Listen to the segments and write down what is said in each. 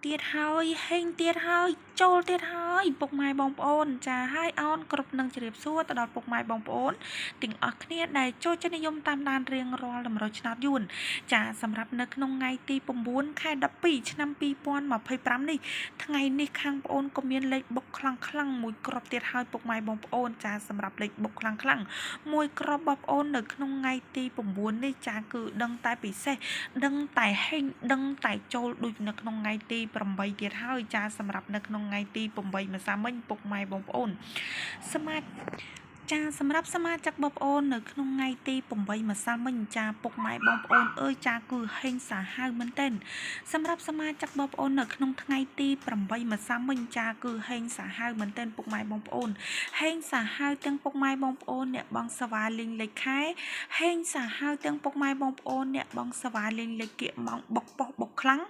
ទៀតហើយហេងទៀតហើយចូលទៀតហើយពុកម៉ែបងប្អូនចាហើយអោនគ្រប់នឹងជម្រាបសួរទៅដល់ពុកម៉ែបងប្អូនទាំងអស់គ្នាដែលចូលចិត្តនិយមតាមដានរៀងរាល់តម្រូវឆ្នាំយួនចាសម្រាប់នៅក្នុងថ្ងៃទី9ខែ12ឆ្នាំ2025នេះថ្ងៃនេះខាងប្អូនក៏មានលេខបុកខ្លាំងមួយគ្រាប់ទៀតហើយពុកម៉ែបងប្អូនចាសម្រាប់លេខបុកខ្លាំងមួយគ្រាប់បងប្អូននៅក្នុងថ្ងៃទី9នេះចាគឺដឹងតែពិសេសដឹងតែហេងដឹងតែចូលដូចនៅក្នុងថ្ងៃទី8ទៀតហើយចាសម្រាប់នៅក្នុងថ្ងៃទី8ម្សិលមិញពុកម៉ែបងប្អូនសមាជចាសម្រាប់សមាជិកបងប្អូននៅក្នុងថ្ងៃទី8ម្សិលមិញចាពុកម៉ែបងប្អូនអើយចាគឺហេងសាហាវមែនទែនសម្រាប់សមាជិកបងប្អូននៅក្នុងថ្ងៃទី8ម្សិលមិញចាគឺហេងសាហាវមែនទែនពុកម៉ែបងប្អូនហេងសាហាវទាំងពុកម៉ែបងប្អូនអ្នកបងសវ៉ាលេងលេខខែហេងសាហាវទាំងពុកម៉ែបងប្អូនអ្នកបងសវ៉ាលេងលេខគៀកម៉ោងបុកប៉ុសបុកខ្លាំង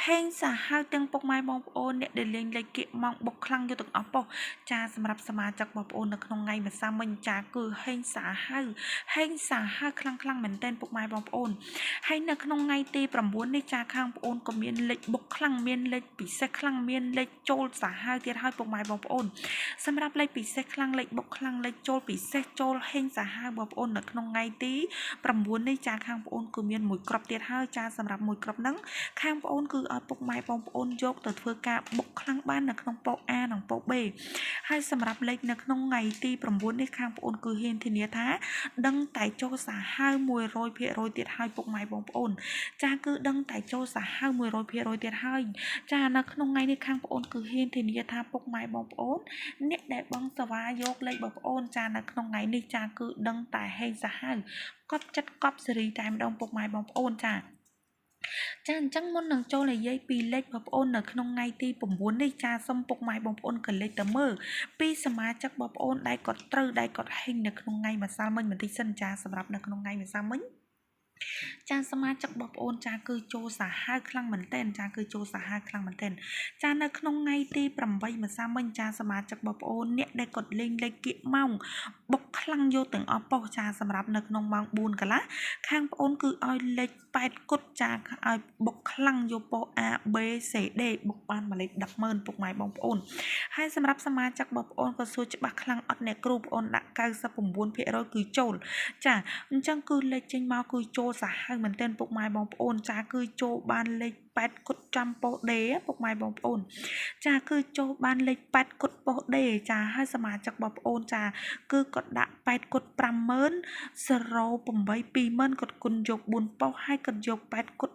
ហេងសាហាវទាំងពុកម៉ែបងប្អូនអ្នកដែលលេងលេខគៀកម៉ោងបុកខ្លាំងយកទាំងអស់ប៉ុសចាសម្រាប់សមាជិកបងប្អូននៅក្នុងថ្ងៃម្សិលមិញចាគឺហេងសាហាវខ្លាំងមែនទែនពុកម៉ែបងប្អូនហើយនៅក្នុងថ្ងៃទី9នេះចាខាងប្អូនក៏មានលេខបុកខ្លាំងមានលេខពិសេសខ្លាំងមានលេខចូលសាហាវទៀតហើយពុកម៉ែបងប្អូនសម្រាប់លេខពិសេសខ្លាំងលេខបុកខ្លាំងលេខចូលពិសេសចូលហេងសាហាវបងប្អូននៅក្នុងថ្ងៃទី9នេះចាខាងប្អូនគឺមានមួយគ្រាប់ទៀតហើយចាសម្រាប់មួយគ្រាប់ហ្នឹងខាងប្អូនគឺឲ្យពុកម៉ែបងប្អូនយកទៅធ្វើការបុកខ្លាំងបាននៅក្នុងប៉ុស A និងប៉ុស B ហើយសម្រាប់លេខនៅក្នុងថ្ងៃទី9នេះខាងប្អូនគឺហ៊ានធានាថាដឹងតែចូលសាហាវ 100% ទៀតហើយពុកម៉ែបងប្អូនចាគឺដឹងតែចូលសាហាវ 100% ទៀតហើយចានៅក្នុងថ្ងៃនេះខាងប្អូនគឺហ៊ានធានាថាពុកម៉ែបងប្អូនអ្នកដែលបងសវ៉ាយកលេខបងប្អូនចានៅក្នុងថ្ងៃនេះចាគឺដឹងតែហេងសាហាវកប់ចិត្តកប់សេរីតែម្ដងពុកម៉ែបងប្អូនចាអញ្ចឹងមុននឹងចូលនិយាយពីលេខបងប្អូននៅក្នុងថ្ងៃទី9នេះចាសុំពុកម៉ែបងប្អូនក៏លេខទៅមើលពីសមាជិកបងប្អូនដែលគាត់ត្រូវដែលគាត់ហេងនៅក្នុងថ្ងៃម្សិលមិញបន្តិចសិនចាសម្រាប់នៅក្នុងថ្ងៃម្សិលមិញចាសមាជិកបងប្អូនចាគឺចូលសាហាវខ្លាំងមែនទែនចាគឺចូលសាហាវខ្លាំងមែនទែនចានៅក្នុងថ្ងៃទី8ម្សិលមិញចាសមាជិកបងប្អូនអ្នកដែលគាត់លេងលេខគៀកម៉ោងបុកខ្លាំងយកទាំងអស់ប៉ុសចាសម្រាប់នៅក្នុងម៉ោង4កន្លះខាងប្អូនគឺឲ្យលេខ8គុតចាឲ្យបុកខ្លាំងយកប៉ុស A B C D បុកបានមួយលេខ100000ពុកម៉ែបងប្អូនហើយសម្រាប់សមាជិកបងប្អូនក៏សួរច្បាស់ខ្លាំងអត់អ្នកគ្រូបងប្អូនដាក់99%គឺចូលចាអញ្ចឹងគឺលេខចេញមកគឺចូលសាហាវមែនទែនពុកម៉ែបងប្អូនចាគឺចូលបានលេខ8គុតចំប៉ុស D ពុកម៉ែបងប្អូនចាគឺចូលបានលេខ8គុតប៉ុស D ចាហើយសមាជិកបងប្អូនចាគឺគាត់ដាក់8គុត50000 08 20000គាត់គុណយក4ប៉ុសហើយគាត់យក8គុត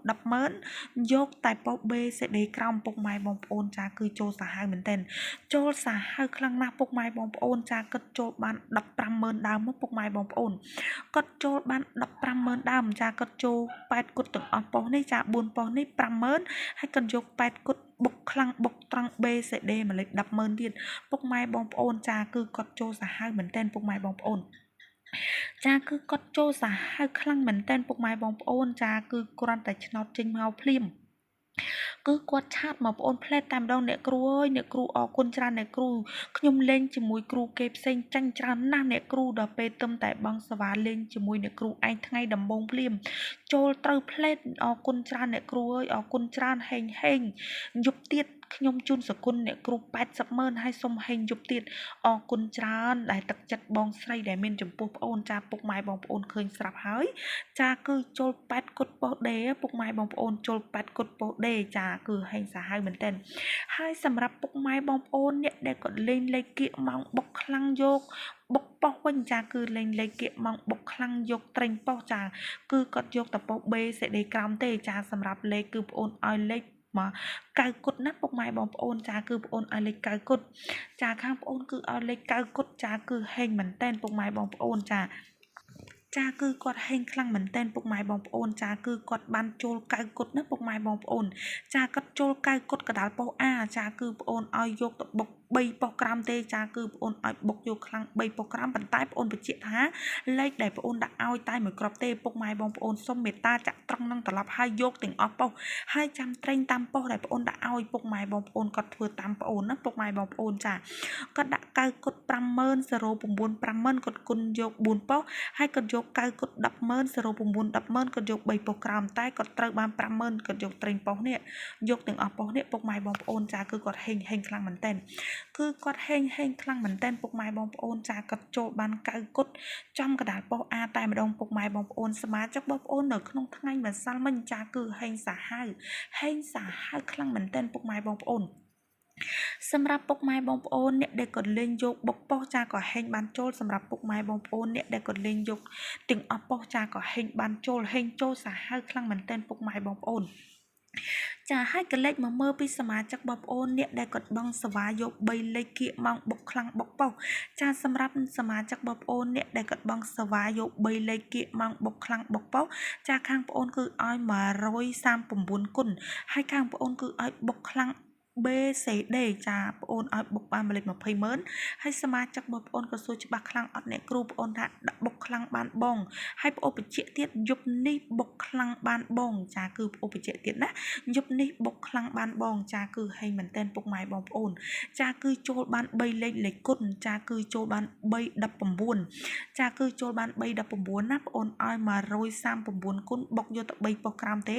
100,000យកតែប៉ុស B CD ក្រោមពុកម៉ែបងប្អូនចាគឺចូលសាហាវមែនទែនចូលសាហាវខ្លាំងណាស់ពុកម៉ែបងប្អូនចាគាត់ចូលបាន150,000ដើមមកពុកម៉ែបងប្អូនគាត់ចូលបាន150,000ដើមចាគាត់ចូល8គុតទាំងអស់ប៉ុសនេះចា4ប៉ុសនេះ50000ហើយគាត់យក8គុតបុកខ្លាំងបុកត្រង់ BCD មួយលេខ100000ទៀតពុកម៉ែបងប្អូនចាគឺគាត់ចូលសាហាវមែនទែនពុកម៉ែបងប្អូនចាគឺគាត់ចូលសាហាវខ្លាំងមែនទែនពុកម៉ែបងប្អូនចាគឺគ្រាន់តែឆ្នោតចេញមកភ្លាមគឺគាត់ឆាតមកបងប្អូនផ្លែតតែម្ដងអ្នកគ្រូអើយអ្នកគ្រូអរគុណច្រើនអ្នកគ្រូខ្ញុំលេងជាមួយគ្រូគេផ្សេងចាញ់ច្រើនណាស់អ្នកគ្រូដល់ពេលទឹមតែបងសវ៉ាលេងជាមួយអ្នកគ្រូឯងថ្ងៃដំបូងភ្លាមចូលត្រូវផ្លែតអរគុណច្រើនអ្នកគ្រូអើយអរគុណច្រើនហេងយប់ទៀតខ្ញុំជូនសគុណអ្នកគ្រូ800000ហើយសុំហេងយប់ទៀតអរគុណច្រើនដែលទឹកចិត្តបងស្រីដែលមានចំពោះប្អូនចាពុកម៉ែបងប្អូនឃើញស្រាប់ហើយចាគឺចូល8គុតប៉ុសដេពុកម៉ែបងប្អូនចូល8គុតប៉ុសដេចាគឺហេងសាហាវមែនទែនហើយសម្រាប់ពុកម៉ែបងប្អូនអ្នកដែលគាត់លេងលេខគៀកម៉ោងបុកខ្លាំងយកបុកប៉ុសវិញចាគឺលេងលេខគៀកម៉ោងបុកខ្លាំងយកត្រេញប៉ុសចាគឺគាត់យកតែប៉ុស B CD ក្រោមទេចាសម្រាប់លេខគឺប្អូនឲ្យលេខមក9គុតណាពុកម៉ែបងប្អូនចាគឺប្អូនឲ្យលេខ9គុតចាខាងប្អូនគឺឲ្យលេខ9គុតចាគឺហេងមែនតែនពុកម៉ែបងប្អូនចាគឺគាត់ហេងខ្លាំងមែនតែនពុកម៉ែបងប្អូនចាគឺគាត់បានចូល9គុតណាពុកម៉ែបងប្អូនចាគាត់ចូល9គុតកដាលប៉ុស A ចាគឺប្អូនឲ្យយកទៅបុក3ប៉ុសក្រោមទេចាគឺប្អូនឲ្យបុកយកខ្លាំង3ប៉ុសក្រោមប៉ុន្តែប្អូនបញ្ជាក់ថាលេខដែលប្អូនដាក់ឲ្យតែមួយគ្រាប់ទេពុកម៉ែបងប្អូនសុំមេត្តាចាក់ត្រង់នឹងត្រឡប់ឲ្យយកទាំងអស់ប៉ុសហើយចាំត្រេញតាមប៉ុសដែលប្អូនដាក់ឲ្យពុកម៉ែបងប្អូនគាត់ធ្វើតាមប្អូនណាពុកម៉ែបងប្អូនចាគាត់ដាក់9គុត50000 09 50000គាត់គុណយក4ប៉ុសហើយគាត់យក យកកៅគាត់100000 09 100000គាត់យក3ប៉ុស្តិ៍ក្រោមតែគាត់ត្រូវបាន50000គាត់យកត្រេងប៉ុស្តិ៍នេះយកទាំងអស់ប៉ុស្តិ៍នេះពុកម៉ែបងប្អូនចាគឺគាត់ហេងខ្លាំងមែនតើគឺគាត់ហេងខ្លាំងមែនតើពុកម៉ែបងប្អូនចាគាត់ចូលបានកៅគាត់ចំកដាលប៉ុស្តិ៍អាតែម្ដងពុកម៉ែបងប្អូនសមាជិកបងប្អូននៅក្នុងថ្ងៃម្សិលមិញចាគឺហេងសាហាវខ្លាំងមែនតើពុកម៉ែបងប្អូនសម្រាប់ពុកម៉ែបងប្អូនអ្នកដែលគាត់លេងយកបុកប៉ុស្តិ៍ចាក៏ហេងបានចូលសម្រាប់ពុកម៉ែបងប្អូនអ្នកដែលគាត់លេងយកទាំងអស់ប៉ុស្តិ៍ចាក៏ហេងបានចូលសាហាវខ្លាំងមែនតើពុកម៉ែបងប្អូនចាហើយកលេចមកមើលពីសមាជិកបងប្អូនអ្នកដែលគាត់បងសវាយក3លេខគៀកម៉ោងបុកខ្លាំងបុកប៉ុស្តិ៍ចាសម្រាប់សមាជិកបងប្អូនអ្នកដែលគាត់បងសវាយក3លេខគៀកម៉ោងបុកខ្លាំងបុកប៉ុស្តិ៍ចាខាងបងប្អូនគឺឲ្យ139គុណហើយខាងបងប្អូនគឺឲ្យបុកខ្លាំងBCD ចាបងប្អូនឲ្យបុកបាន1លេខ200,000ហើយសមាជិកបងប្អូនក៏សួរច្បាស់ខ្លាំងអត់អ្នកគ្រូបងប្អូនថាដាក់បុកខ្លាំងបានបងហើយបងប្អូនបញ្ជាក់ទៀតយប់នេះបុកខ្លាំងបានបងចាគឺបងប្អូនបញ្ជាក់ទៀតណាយប់នេះបុកខ្លាំងបានបងចាគឺហេងមែនតើពុកម៉ែបងប្អូនចាគឺចូលបាន3លេខគុណចាគឺចូលបាន319ចាគឺចូលបាន319ណាបងប្អូនឲ្យ139គុណបុកយកទៅ3ប៉ុស្តិ៍ក្រោមទេ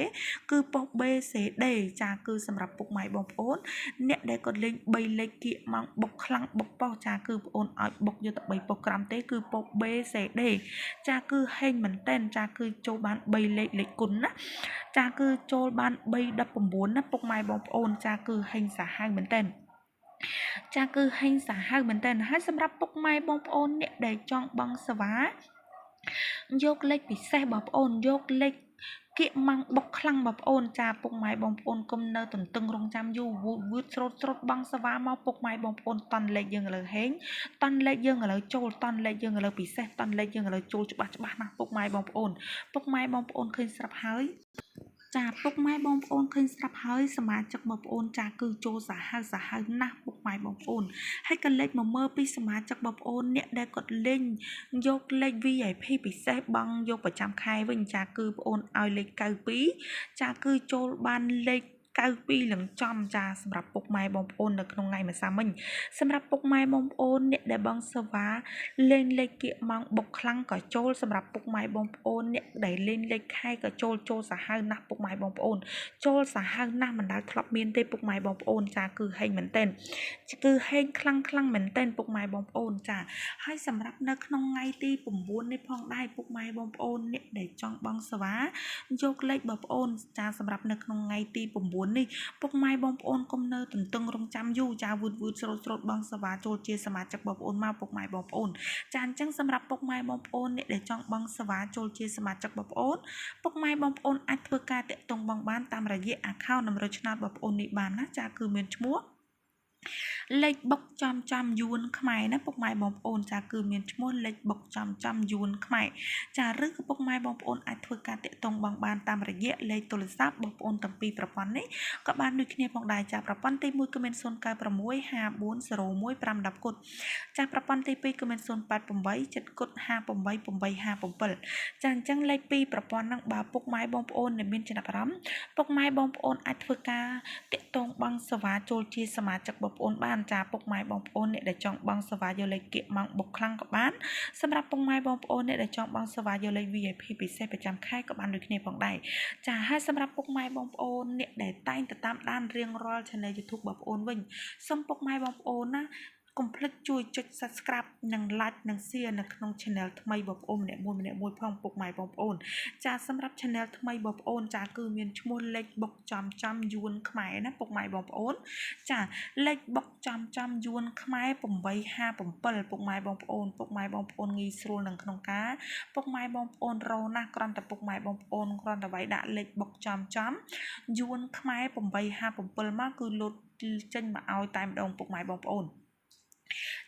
គឺប៉ុស្តិ៍ BCD ចាគឺសម្រាប់ពុកម៉ែបងប្អូនអ្នកដែលគាត់លេង3លេខគៀកម៉ោងបុកខ្លាំងបុកប៉ុស្តិ៍ចាគឺបងប្អូនឲ្យបុកយកទៅ3ប៉ុស្តិ៍ក្រោមទេគឺប៉ុស្តិ៍ BCD ចាគឺហេងមែនតើចាគឺចូលបាន3លេខគុណណាចាគឺចូលបាន319ណាពុកម៉ែបងប្អូនចាគឺហេងសាហាវមែនតើចាគឺហេងសាហាវមែនតើហើយសម្រាប់ពុកម៉ែបងប្អូនអ្នកដែលចង់បងសវាយកលេខពិសេសបងប្អូនយកលេខគៀកម៉ាំងបុកខ្លាំងបងប្អូនចាពុកម៉ែបងប្អូនគុំនៅទន្ទឹងរង់ចាំយូរវឺតស្រូតបងសវាមកពុកម៉ែបងប្អូនតន់លេខយើងឥឡូវហេងតន់លេខយើងឥឡូវចូលតន់លេខយើងឥឡូវពិសេសតន់លេខយើងឥឡូវចូលច្បាស់ណាស់ពុកម៉ែបងប្អូនឃើញស្រាប់ហើយចាពុកម៉ែបងប្អូនឃើញស្រាប់ហើយសមាជិកបងប្អូនចាគឺចូលសាហាវណាស់ពុកម៉ែបងប្អូនហើយក៏លេខមកមើលពីសមាជិកបងប្អូនអ្នកដែលគាត់លេងយកលេខ VIP ពិសេសបងយកប្រចាំខែវិញចាគឺបងប្អូនឲ្យលេខ92ចាគឺចូលបានលេខ92ឡើងចំចាសម្រាប់ពុកម៉ែបងប្អូននៅក្នុងថ្ងៃម្សិលមិញសម្រាប់ពុកម៉ែបងប្អូនអ្នកដែលបងសវាលេងលេខគៀកម៉ោងបុកខ្លាំងក៏ចូលសម្រាប់ពុកម៉ែបងប្អូនអ្នកដែលលេងលេខខែក៏ចូលសាហាវណាស់ពុកម៉ែបងប្អូនចូលសាហាវណាស់មិនដែលធ្លាប់មានទេពុកម៉ែបងប្អូនចាគឺហេងមែនតើគឺហេងខ្លាំងមែនតើពុកម៉ែបងប្អូនចាហើយសម្រាប់នៅក្នុងថ្ងៃទី9នេះផងដែរពុកម៉ែបងប្អូនអ្នកដែលចង់បងសវាយកលេខបងប្អូនចាសម្រាប់នៅក្នុងថ្ងៃទី9នេះពុកម៉ែបងប្អូនកុំនៅទន្ទឹងរង់ចាំយូរចាវឺតស្រូតបងសវាចូលជាសមាជិកបងប្អូនមកពុកម៉ែបងប្អូនចាអញ្ចឹងសម្រាប់ពុកម៉ែបងប្អូនអ្នកដែលចង់បងសវាចូលជាសមាជិកបងប្អូនពុកម៉ែបងប្អូនអាចធ្វើការតាក់ទងបងបានតាមរយៈ account នំរឆ្នោតបងប្អូននេះបានណាចាគឺមានឈ្មោះលេខបុកចំយួនខ្មែរណាពុកម៉ែបងប្អូនចាគឺមានឈ្មោះលេខបុកចំយួនខ្មែរចាឬក៏ពុកម៉ែបងប្អូនអាចធ្វើការតាក់ទងបងបានតាមរយៈលេខទូរស័ព្ទបងប្អូនទាំងពីរប្រព័ន្ធនេះក៏បានដូចគ្នាផងដែរចាប្រព័ន្ធទី1គឺមាន096 5401 510គុតចាប្រព័ន្ធទី2គឺមាន088 7គុត588857ចាអញ្ចឹងលេខ2ប្រព័ន្ធហ្នឹងបើពុកម៉ែបងប្អូនដែលមានចំណាប់អារម្មណ៍ពុកម៉ែបងប្អូនអាចធ្វើការតាក់ទងបងសវាចូលជាសមាជិកបងប្អូនបានចាពុកម៉ែបងប្អូនអ្នកដែលចង់បងសវាយកលេខគៀកម៉ោងបុកខ្លាំងក៏បានសម្រាប់ពុកម៉ែបងប្អូនអ្នកដែលចង់បងសវាយកលេខ VIP ពិសេសប្រចាំខែក៏បានដូចគ្នាផងដែរចាហើយសម្រាប់ពុកម៉ែបងប្អូនអ្នកដែលតែងទៅតាមដានរៀងរាល់ Channel YouTube បងប្អូនវិញសូមពុកម៉ែបងប្អូនណាកុំភ្លេចជួយចុច Subscribe និង Like និង Share នៅក្នុង Channel ថ្មីបងប្អូនម្នាក់មួយផងពុកម៉ែបងប្អូនចាសម្រាប់ Channel ថ្មីបងប្អូនចាគឺមានឈ្មោះលេខបុកចំយួនខ្មែរណាពុកម៉ែបងប្អូនចាលេខបុកចំយួនខ្មែរ857ពុកម៉ែបងប្អូនងាយស្រួលនៅក្នុងការពុកម៉ែបងប្អូនរណាស់គ្រាន់តែពុកម៉ែបងប្អូនគ្រាន់តែវាយដាក់លេខបុកចំយួនខ្មែរ857មកគឺលោតចេញមកឲ្យតែម្ដងពុកម៉ែបងប្អូន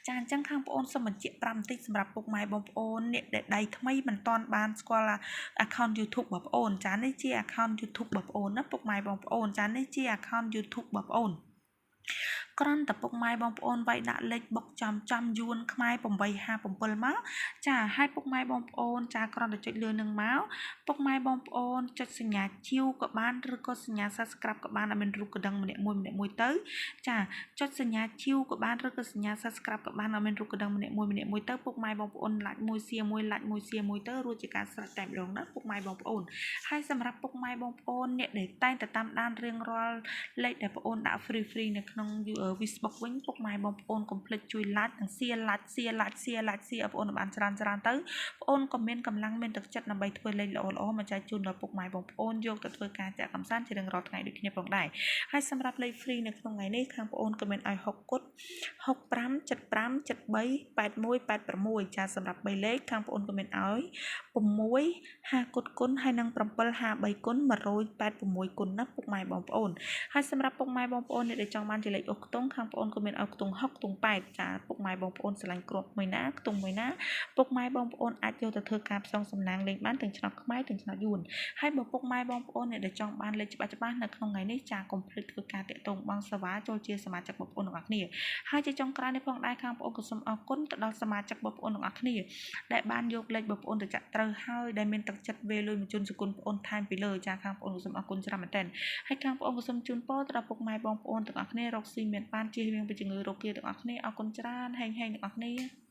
ចាអញ្ចឹងខាងបងប្អូនសូមបញ្ជាក់5បន្តិចសម្រាប់ពុកម៉ែបងប្អូនអ្នកដែលដៃថ្មីមិនទាន់បានស្គាល់ account YouTube បងប្អូនចានេះជា account YouTube បងប្អូនណាពុកម៉ែបងប្អូនចានេះជា account YouTube បងប្អូន គ្រាន់តែពុកម៉ែបងប្អូនវាយដាក់លេខបុកចំយួនខ្មែរ857មកចាហើយពុកម៉ែបងប្អូនចាគ្រាន់តែចុចលើនឹងមកពុកម៉ែបងប្អូនចុចសញ្ញាជាវក៏បានឬក៏សញ្ញា Subscribe ក៏បានឲ្យមានរូបកណ្ដឹងម្នាក់មួយទៅចាចុចសញ្ញាជាវក៏បានឬក៏សញ្ញា Subscribe ក៏បានឲ្យមានរូបកណ្ដឹងម្នាក់មួយទៅពុកម៉ែបងប្អូន like មួយ share មួយ like មួយ share មួយទៅរួចជាការស្រេចតែម្ដងណាពុកម៉ែបងប្អូនហើយសម្រាប់ពុកម៉ែបងប្អូនអ្នកដែលតែងតែតាមដានរៀងរាល់លេខដែលបងប្អូនដាក់ free នៅក្នុង Facebook វិញពុកម៉ែបងប្អូនកុំភ្លេចជួយ like និង share like ឲ្យបងប្អូនបានច្រើនទៅបងប្អូនក៏មានកម្លាំងមានទឹកចិត្តដើម្បីធ្វើលេខល្អៗមកចែកជូនដល់ពុកម៉ែបងប្អូនយកទៅធ្វើការចាក់កំសាន្តជារៀងរាល់ថ្ងៃដូចគ្នាផងដែរហើយសម្រាប់លេខ free នៅក្នុងថ្ងៃនេះខាងបងប្អូនក៏មានឲ្យ6គុត65 75 73 81 86ចាសម្រាប់3លេខខាងបងប្អូនក៏មានឲ្យ6 5គុតគុណហើយនិង7 53គុណ186គុណណាពុកម៉ែបងប្អូនហើយសម្រាប់ពុកម៉ែបងប្អូនអ្នកដែលចង់បានជាលេខអុសខ្ទង់ខាងបងប្អូនក៏មានឲ្យខ្ទង់6ខ្ទង់8ចាពុកម៉ែបងប្អូនស្រឡាញ់គ្រាប់មួយណាខ្ទង់មួយណាពុកម៉ែបងប្អូនអាចយកទៅធ្វើការផ្សងសំណាងលេខបានទាំងឆ្នោតខ្មែរទាំងឆ្នោតយួនហើយបើពុកម៉ែបងប្អូនអ្នកដែលចង់បានលេខច្បាស់នៅក្នុងថ្ងៃនេះចាកុំភ្លេចធ្វើការតាក់ទងបងសាវ៉ាចូលជាសមាជិកបងប្អូនទាំងអស់គ្នាហើយជាចុងក្រោយនេះផងដែរខាងបងប្អូនក៏សូមអរគុណទៅដល់សមាជិកបងប្អូនទាំងអស់គ្នាដែលបានយកលេខបងប្អូនទៅចាក់ត្រូវហើយដែលមានទឹកចិត្តវេលុយបញ្ជូនសគុណបងប្អូនថែមពីលើចាខាងបងប្អូនក៏សូមអរគុណច្រើនមែនទែនហើយខាងបងប្អូនក៏សូមជូនពរទៅដល់ពុកម៉ែបងប្អូនទាំងអស់គ្នារកស៊ីមានបានជៀសវាងពីជំងឺរោគគាទាំងអស់គ្នាអរគុណច្រើនហេងទាំងអស់គ្នា